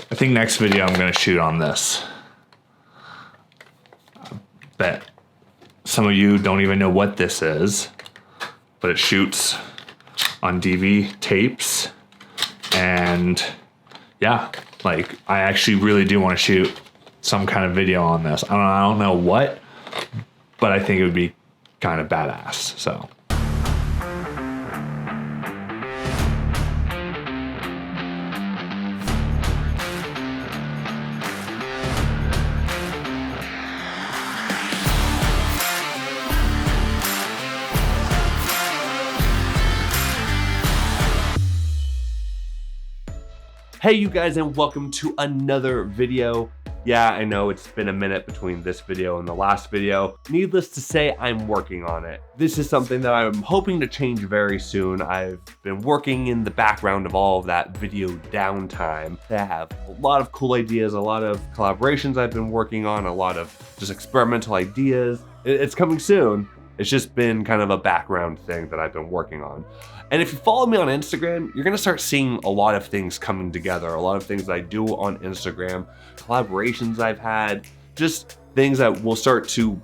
I think next video I'm gonna shoot on this. I bet some of you don't even know what this is, but it shoots on DV tapes. And yeah, like I actually really do want to shoot some kind of video on this. I don't know what, but I think it would be kind of badass, so. Hey you guys, and welcome to another video. Yeah, I know it's been a minute between this video and the last video. Needless to say, I'm working on it. This is something that I'm hoping to change very soon. I've been working in the background of all of that video downtime. I have a lot of cool ideas, a lot of collaborations I've been working on, a lot of just experimental ideas. It's coming soon. It's just been kind of a background thing that I've been working on. And if you follow me on Instagram, you're gonna start seeing a lot of things coming together, a lot of things that I do on Instagram, collaborations I've had, just things that will start to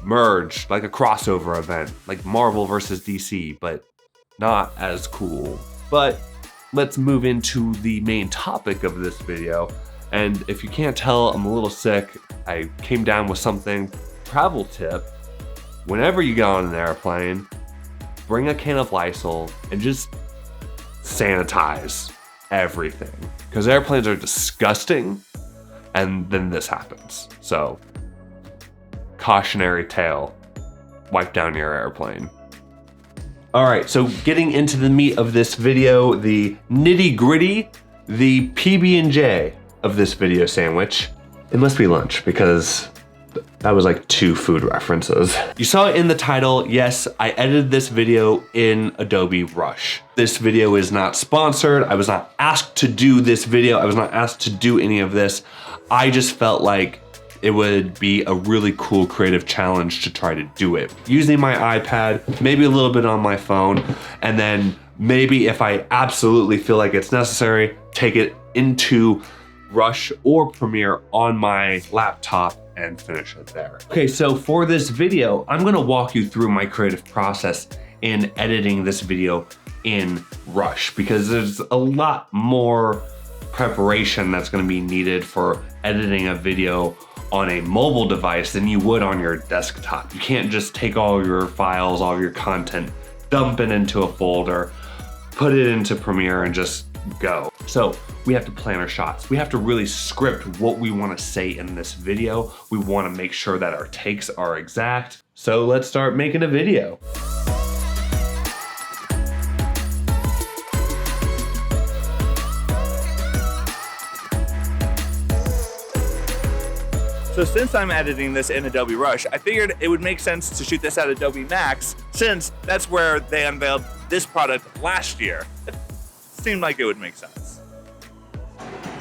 merge, like a crossover event, like Marvel versus DC, but not as cool. But let's move into the main topic of this video. And if you can't tell, I'm a little sick. I came down with something. Travel tip: whenever you get on an airplane, bring a can of Lysol and just sanitize everything. Because airplanes are disgusting, and then this happens. So, cautionary tale, wipe down your airplane. All right, so getting into the meat of this video, the nitty gritty, the PB&J of this video sandwich. It must be lunch because that was like 2 food references. You saw it in the title. Yes, I edited this video in Adobe Rush. This video is not sponsored. I was not asked to do this video. I was not asked to do any of this. I just felt like it would be a really cool creative challenge to try to do it. Using my iPad, maybe a little bit on my phone, and then maybe if I absolutely feel like it's necessary, take it into Rush or Premiere on my laptop and finish it there. Okay, so for this video, I'm gonna walk you through my creative process in editing this video in Rush, because there's a lot more preparation that's gonna be needed for editing a video on a mobile device than you would on your desktop. You can't just take all your files, all your content, dump it into a folder, put it into Premiere and just go. So we have to plan our shots. We have to really script what we want to say in this video. We want to make sure that our takes are exact. So let's start making a video. So since I'm editing this in Adobe Rush, I figured it would make sense to shoot this at Adobe Max, since that's where they unveiled this product last year. It seemed like it would make sense.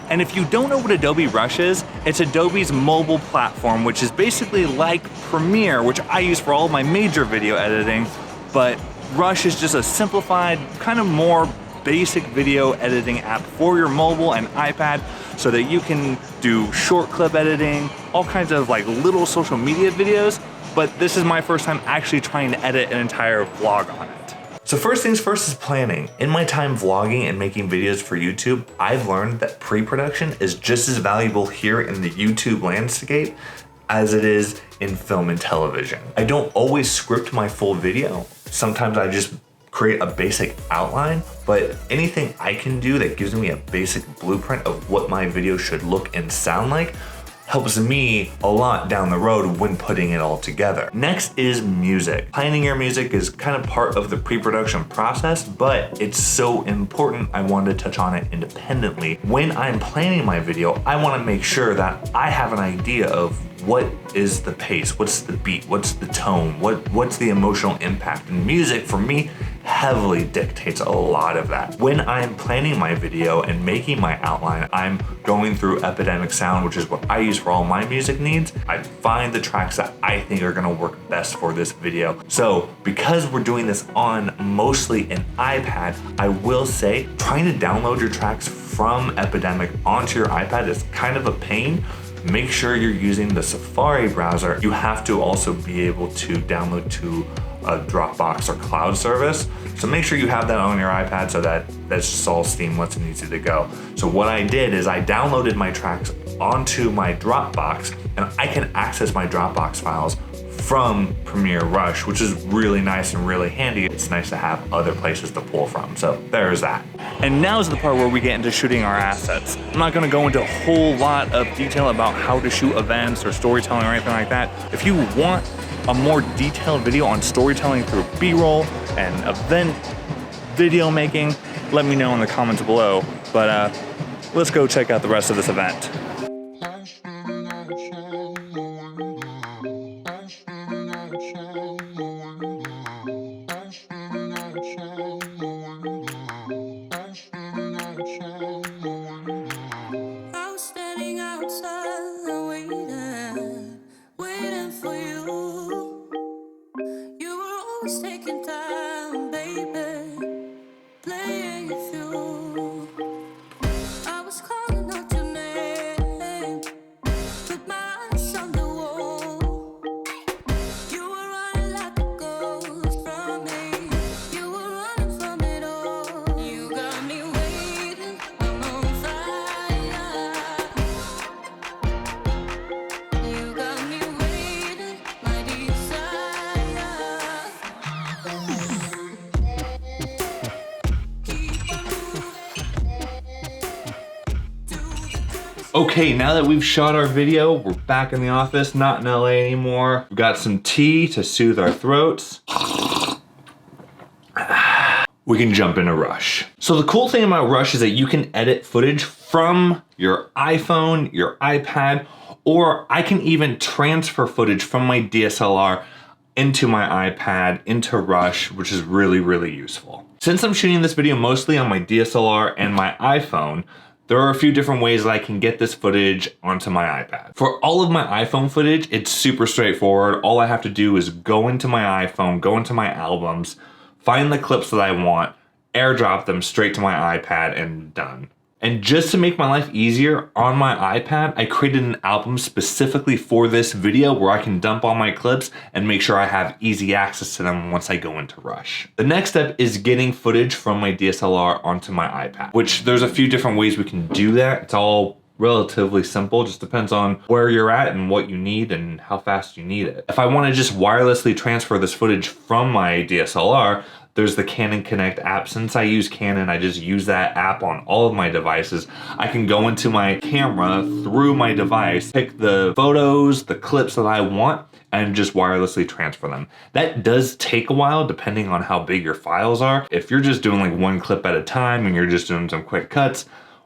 And if you don't know what Adobe Rush is, it's Adobe's mobile platform, which is basically like Premiere, which I use for all of my major video editing, but Rush is just a simplified, kind of more basic video editing app for your mobile and iPad, so that you can do short clip editing, all kinds of like little social media videos, but this is my first time actually trying to edit an entire vlog on it. So first things first is planning. In my time vlogging and making videos for YouTube, I've learned that pre-production is just as valuable here in the YouTube landscape as it is in film and television. I don't always script my full video. Sometimes I just create a basic outline, but anything I can do that gives me a basic blueprint of what my video should look and sound like helps me a lot down the road when putting it all together. Next is music. Planning your music is kind of part of the pre-production process, but it's so important I wanted to touch on it independently. When I'm planning my video, I want to make sure that I have an idea of what is the pace, what's the beat, what's the tone, what's the emotional impact. And music for me heavily dictates a lot of that. When I'm planning my video and making my outline, I'm going through Epidemic Sound, which is what I use for all my music needs. I find the tracks that I think are gonna work best for this video. So because we're doing this on mostly an iPad, I will say trying to download your tracks from Epidemic onto your iPad is kind of a pain. Make sure you're using the Safari browser. You have to also be able to download to a Dropbox or cloud service. So make sure you have that on your iPad so that that's just all seamless and easy to go. So what I did is I downloaded my tracks onto my Dropbox, and I can access my Dropbox files from Premiere Rush, which is really nice and really handy. It's nice to have other places to pull from. So there's that. And now's the part where we get into shooting our assets. I'm not gonna go into a whole lot of detail about how to shoot events or storytelling or anything like that. If you want a more detailed video on storytelling through B-roll and event video making, let me know in the comments below. But let's go check out the rest of this event. Okay, now that we've shot our video, we're back in the office, not in LA anymore. We've got some tea to soothe our throats. We can jump into Rush. So the cool thing about Rush is that you can edit footage from your iPhone, your iPad, or I can even transfer footage from my DSLR into my iPad, into Rush, which is really, really useful. Since I'm shooting this video mostly on my DSLR and my iPhone, there are a few different ways that I can get this footage onto my iPad. For all of my iPhone footage, it's super straightforward. All I have to do is go into my iPhone, go into my albums, find the clips that I want, airdrop them straight to my iPad, and done. And just to make my life easier, on my iPad, I created an album specifically for this video where I can dump all my clips and make sure I have easy access to them once I go into Rush. The next step is getting footage from my DSLR onto my iPad, which there's a few different ways we can do that. It's all relatively simple, just depends on where you're at and what you need and how fast you need it. If I want to just wirelessly transfer this footage from my DSLR, there's the Canon Connect app. Since I use Canon, I just use that app on all of my devices. I can go into my camera through my device, pick the photos, the clips that I want, and just wirelessly transfer them. That does take a while depending on how big your files are. If you're just doing like one clip at a time and you're just doing some quick cuts,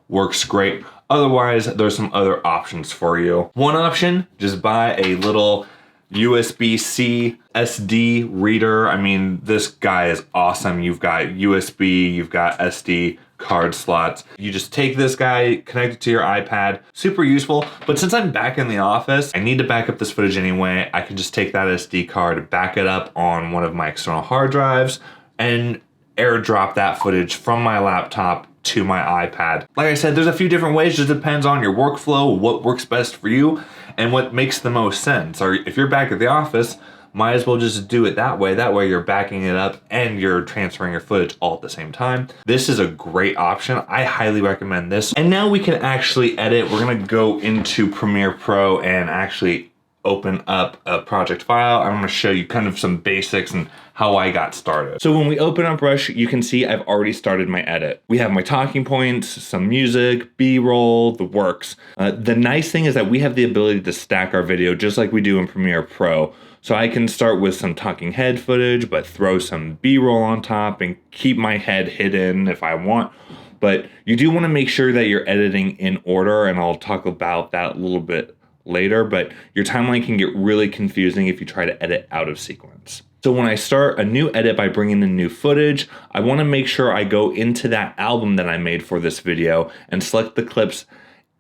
works great. Otherwise, there's some other options for you. One option, just buy a little USB-C SD reader. I mean, this guy is awesome. You've got USB, you've got SD card slots. You just take this guy, connect it to your iPad. Super useful. But since I'm back in the office, I need to back up this footage anyway. I can just take that SD card, back it up on one of my external hard drives, and airdrop that footage from my laptop to my iPad. Like I said, there's a few different ways. Just depends on your workflow, what works best for you, and what makes the most sense. Or if you're back at the office, might as well just do it that way. That way you're backing it up and you're transferring your footage all at the same time. This is a great option. I highly recommend this. And now we can actually edit. We're gonna go into Premiere Pro and actually open up a project file. I'm gonna show you kind of some basics and how I got started. So when we open up Rush, you can see I've already started my edit. We have my talking points, some music, B-roll, the works. The nice thing is that we have the ability to stack our video just like we do in Premiere Pro. So I can start with some talking head footage, but throw some B-roll on top and keep my head hidden if I want. But you do wanna make sure that you're editing in order, and I'll talk about that a little bit later, but your timeline can get really confusing if you try to edit out of sequence. So when I start a new edit by bringing in new footage, I want to make sure I go into that album that I made for this video and select the clips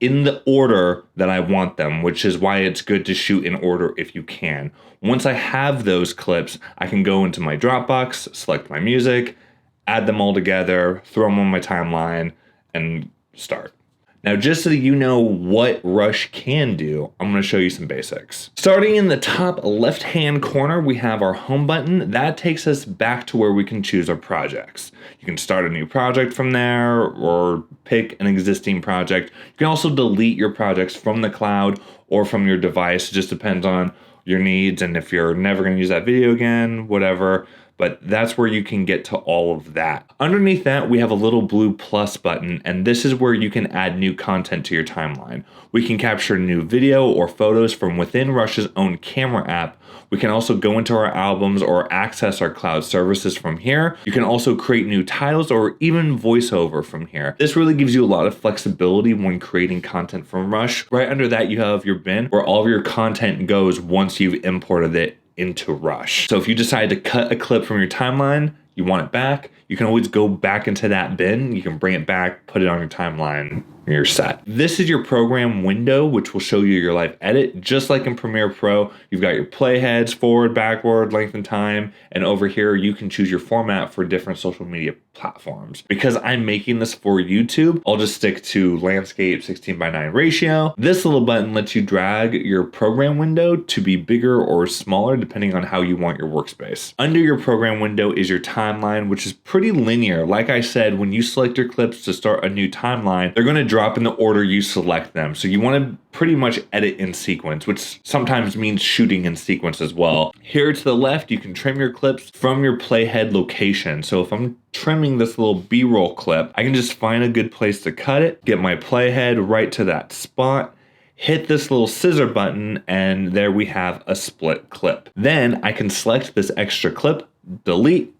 in the order that I want them, which is why it's good to shoot in order if you can. Once I have those clips, I can go into my Dropbox, select my music, add them all together, throw them on my timeline, and start. Now, just so that you know what Rush can do, I'm going to show you some basics. Starting in the top left-hand corner, we have our home button. That takes us back to where we can choose our projects. You can start a new project from there or pick an existing project. You can also delete your projects from the cloud or from your device. It just depends on your needs and if you're never going to use that video again, whatever. But that's where you can get to all of that. Underneath that, we have a little blue plus button, and this is where you can add new content to your timeline. We can capture new video or photos from within Rush's own camera app. We can also go into our albums or access our cloud services from here. You can also create new titles or even voiceover from here. This really gives you a lot of flexibility when creating content from Rush. Right under that, you have your bin where all of your content goes once you've imported it into Rush. So if you decide to cut a clip from your timeline, you want it back, you can always go back into that bin. You can bring it back, put it on your timeline, and you're set. This is your program window, which will show you your live edit. Just like in Premiere Pro, you've got your playheads, forward, backward, length and time, and over here you can choose your format for different social media platforms. Because I'm making this for YouTube, I'll just stick to landscape 16:9 ratio. This little button lets you drag your program window to be bigger or smaller depending on how you want your workspace. Under your program window is your timeline, which is pretty linear. Like I said, when you select your clips to start a new timeline, they're going to drop in the order you select them. So you want to pretty much edit in sequence, which sometimes means shooting in sequence as well. Here to the left, you can trim your clips from your playhead location. So if I'm trimming this little B-roll clip, I can just find a good place to cut it, get my playhead right to that spot, hit this little scissor button, and there we have a split clip. Then I can select this extra clip, delete,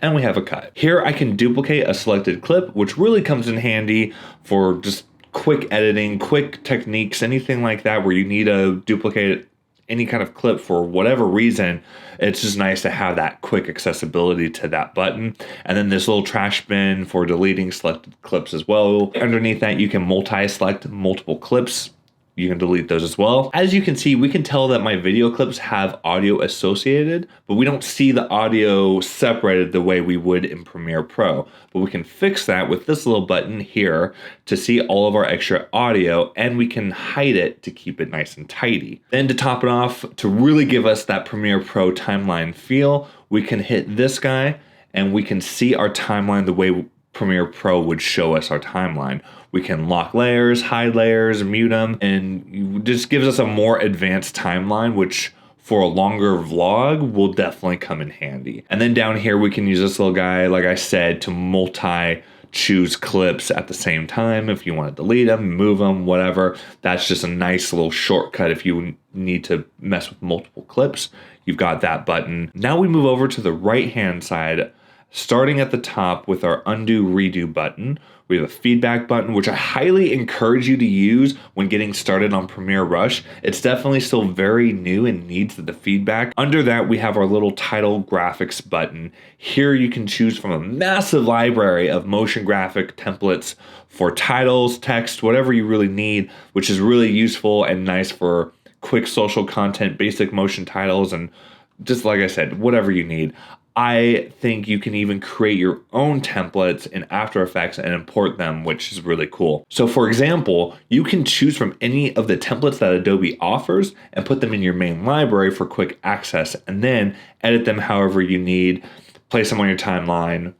and we have a cut. Here I can duplicate a selected clip, which really comes in handy for just quick editing, quick techniques, anything like that where you need to duplicate any kind of clip for whatever reason. It's just nice to have that quick accessibility to that button. And then this little trash bin for deleting selected clips as well. Underneath that, you can multi-select multiple clips. You can delete those as well. As you can see, we can tell that my video clips have audio associated, but we don't see the audio separated the way we would in Premiere Pro. But we can fix that with this little button here to see all of our extra audio, and we can hide it to keep it nice and tidy. Then to top it off, to really give us that Premiere Pro timeline feel, we can hit this guy and we can see our timeline the way Premiere Pro would show us our timeline. We can lock layers, hide layers, mute them, and it just gives us a more advanced timeline, which for a longer vlog will definitely come in handy. And then down here, we can use this little guy, like I said, to choose clips at the same time. If you want to delete them, move them, whatever. That's just a nice little shortcut if you need to mess with multiple clips. You've got that button. Now we move over to the right-hand side, starting at the top with our undo redo button. We have a feedback button, which I highly encourage you to use when getting started on Premiere Rush. It's definitely still very new and needs the feedback. Under that, we have our little title graphics button. Here you can choose from a massive library of motion graphic templates for titles, text, whatever you really need, which is really useful and nice for quick social content, basic motion titles, and just like I said, whatever you need. I think you can even create your own templates in After Effects and import them, which is really cool. So for example, you can choose from any of the templates that Adobe offers and put them in your main library for quick access, and then edit them however you need, place them on your timeline,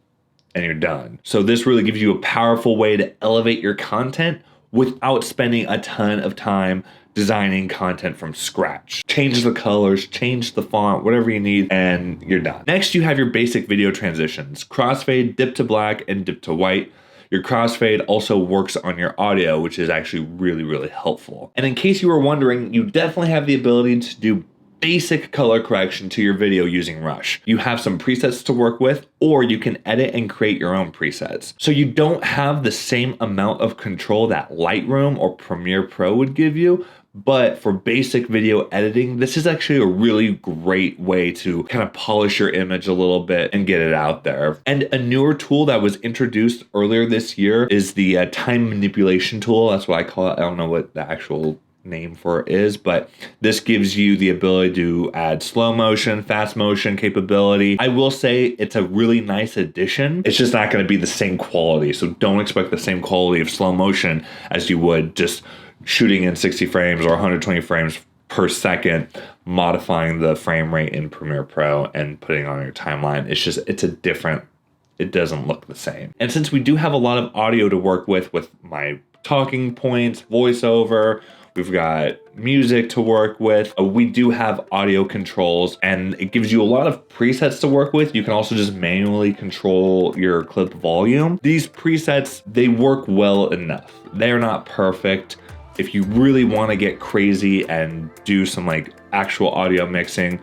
and you're done. So this really gives you a powerful way to elevate your content without spending a ton of time designing content from scratch. Change the colors, change the font, whatever you need, and you're done. Next, you have your basic video transitions: crossfade, dip to black, and dip to white. Your crossfade also works on your audio, which is actually really, really helpful. And in case you were wondering, you definitely have the ability to do basic color correction to your video using Rush. You have some presets to work with, or you can edit and create your own presets. So you don't have the same amount of control that Lightroom or Premiere Pro would give you, But for basic video editing, this is actually a really great way to kind of polish your image a little bit and get it out there. And a newer tool that was introduced earlier this year is the time manipulation tool. That's what I call it. I don't know what the actual name for it is, but this gives you the ability to add slow motion, fast motion capability. I will say it's a really nice addition. It's just not going to be the same quality. So don't expect the same quality of slow motion as you would just shooting in 60 frames or 120 frames per second, modifying the frame rate in Premiere Pro and putting it on your timeline. It doesn't look the same. And since we do have a lot of audio to work with my talking points, voiceover, we've got music to work with. We do have audio controls, and it gives you a lot of presets to work with. You can also just manually control your clip volume. These presets, they work well enough. They're not perfect. If you really want to get crazy and do some like actual audio mixing,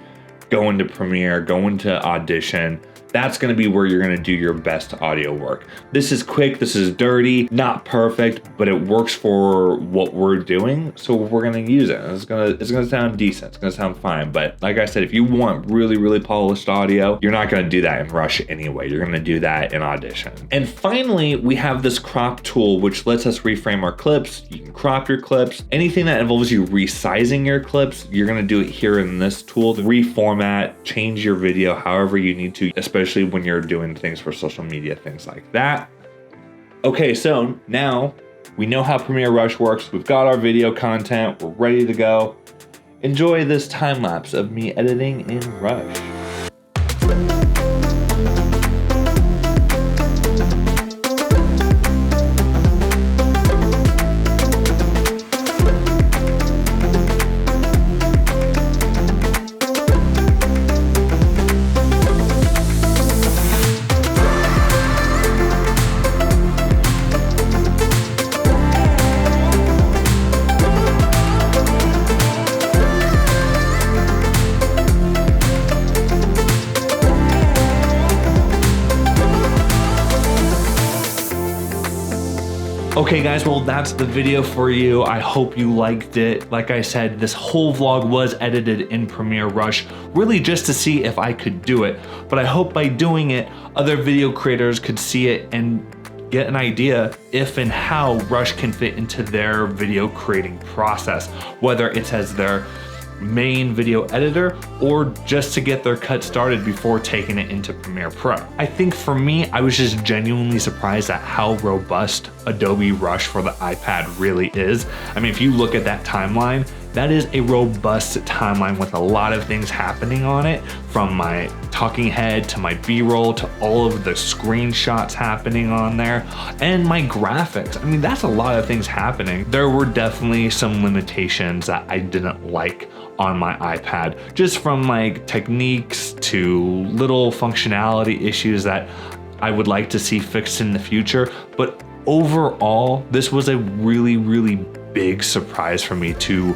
go into Premiere, go into Audition. That's going to be where you're going to do your best audio work. This is quick, this is dirty, not perfect, but it works for what we're doing, so we're going to use it. It's going to sound decent, it's going to sound fine, but like I said, if you want really, really polished audio, you're not going to do that in Rush anyway. You're going to do that in Audition. And finally, we have this crop tool, which lets us reframe our clips. You can crop your clips. Anything that involves you resizing your clips, you're going to do it here in this tool. Reformat, change your video however you need to, especially when you're doing things for social media, things like that. Okay, so now we know how Premiere Rush works. We've got our video content. We're ready to go. Enjoy this time lapse of me editing in Rush. Okay guys, well that's the video for you. I hope you liked it. Like I said, this whole vlog was edited in Premiere Rush, really just to see if I could do it. But I hope by doing it, other video creators could see it and get an idea if and how Rush can fit into their video creating process, whether it's as their main video editor or just to get their cut started before taking it into Premiere Pro. I think for me, I was just genuinely surprised at how robust Adobe Rush for the iPad really is. I mean, if you look at that timeline, that is a robust timeline with a lot of things happening on it, from my talking head to my B-roll to all of the screenshots happening on there and my graphics. I mean, that's a lot of things happening. There were definitely some limitations that I didn't like on my iPad, just from like techniques to little functionality issues that I would like to see fixed in the future. But overall, this was a really, really big surprise for me to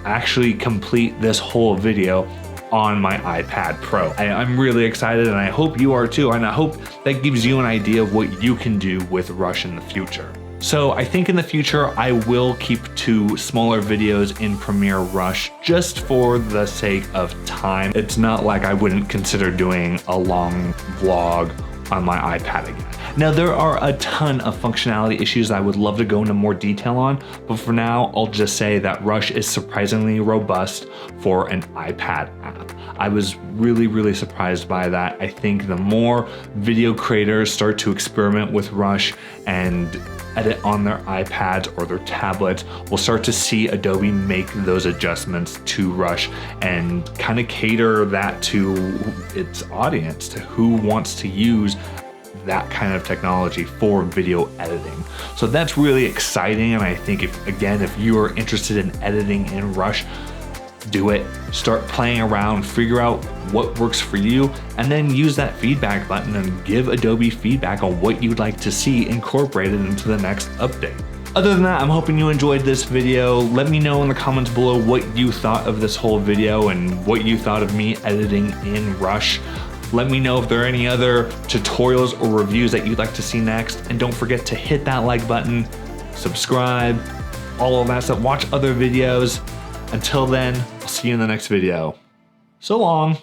actually complete this whole video on my iPad Pro. I'm really excited, and I hope you are too, and I hope that gives you an idea of what you can do with Rush in the future. So I think in the future, I will keep 2 smaller videos in Premiere Rush just for the sake of time. It's not like I wouldn't consider doing a long vlog on my iPad again. Now, there are a ton of functionality issues I would love to go into more detail on, but for now, I'll just say that Rush is surprisingly robust for an iPad app. I was really, really surprised by that. I think the more video creators start to experiment with Rush and edit on their iPads or their tablets, we'll start to see Adobe make those adjustments to Rush and kind of cater that to its audience, to who wants to use that kind of technology for video editing. So that's really exciting, and I think if you are interested in editing in Rush, do it. Start playing around, figure out what works for you, and then use that feedback button and give Adobe feedback on what you'd like to see incorporated into the next update. Other than that, I'm hoping you enjoyed this video. Let me know in the comments below what you thought of this whole video and what you thought of me editing in Rush. Let me know if there are any other tutorials or reviews that you'd like to see next. And don't forget to hit that like button, subscribe, all of that stuff. Watch other videos. Until then, I'll see you in the next video. So long.